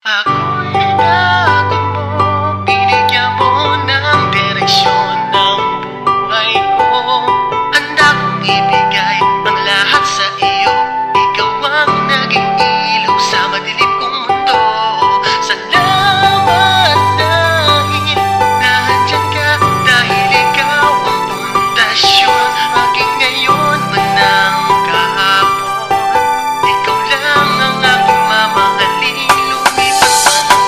Ako'y hinago mo, binigyan mo ng direksyon ng buhay ko. Handa kong ibigay ang lahat sa iyo. Ikaw ang naging ilaw sa madilim kong mundo. Salamat dahil nandyan ka, dahil ikaw ang pundasyon. Maging ngayon man ang kahapon, ikaw lang ang aking mamahalin.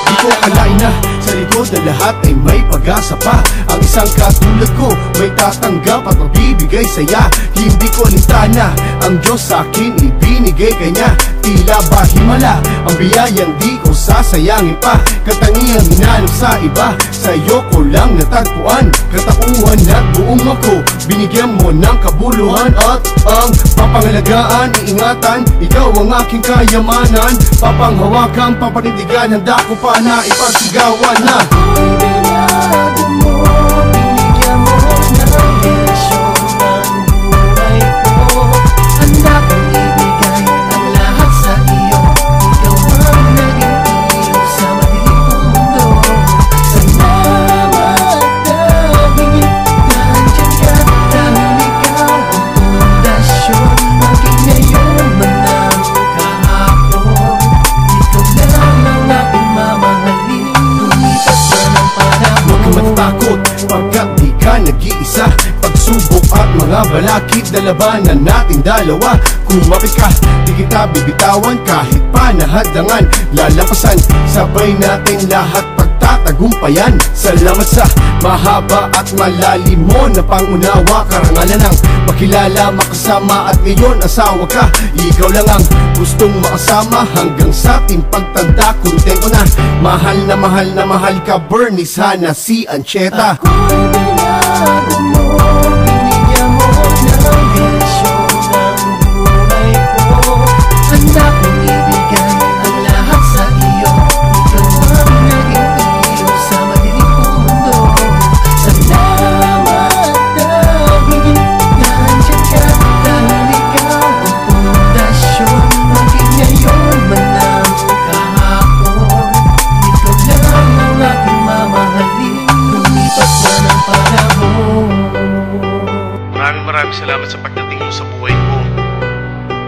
Di ko akalain na sa likod na lahat ay may pag-asa pa. Ang isang katulad ko may tatanggap at magbibigay saya. Hindi ko alintana, ang Diyos sa akin ibinigay kanya. Tila ba himala ang biyayang di ko sasayangin pa. Katangiang hinanap sa iba, sa iyo ko lang natagpuan. Katauhan at buong ako, binigyan mo ng kabuluhan. At ang papangalagaan, iingatan, ikaw ang aking kayamanan. Papanghawakan, papanindigan, handa ko pa na ipagsigawan na. Ako'y binago mo, binigyan mo ng direksyon ng buhay ko. Handa kong ibigay ang lahat sa iyo. Ikaw ang naging ilaw sa madilim kong mundo. Salamat dahil nandyan ka, dahil ikaw ang pundasyon. Maging ngayon man ang kahapon, ikaw lang ang aking mamahalin. Lumipas na ng panahon. Huwag ka matakot pagkat di ka nag-iisa. Pagsubok at mga balakid na labanan natin dalawa. Kumapit ka, di kita bibitawan kahit panahadangan. Lalapasan, sabay natin lahat pagtatagumpayan. Salamat sa mahaba at malalim mo na pangunawa. Karangalan ng makilala, makasama at ngayon asawa ka. Ikaw lang ang gustong makasama hanggang sa ating pagtanda. Kontento na, mahal na mahal na mahal ka, Bernice Hannah C. Ancheta. Ako'y binago mo, binigyan mo ng direksyon ng buhay ko. Handa kong ibigay ang lahat sa iyo. Ikaw ang naging ilaw sa madilim kong mundo. Salamat dahil nandyan ka, dahil ikaw ang pundasyon. Maging ngayon man ang kahapon, ikaw lang ang aking mamahalin. Lumipas na ng panahon. Maraming salamat sa pagdating mo sa buhay ko.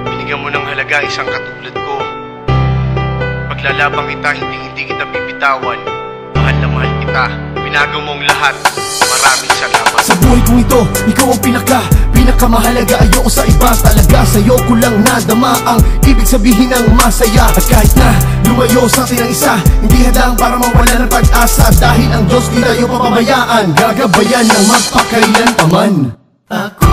Binigyan mo ng halaga isang katulad ko. Paglalabang kita, hindi kita bibitawan. Mahal na mahal kita. Binagaw mong lahat. Maraming salamat. Sa buhay kong ito, ikaw ang pinakamahalaga. Ayoko sa iba talaga, sa'yo ko lang nadama ang ibig sabihin ng masaya. At kahit na lumayo sa atin ang isa, hindi hadang para mawala ng pag-asa. Dahil ang Diyos di tayo papabayaan, gagabayan ng magpakailan paman. Ako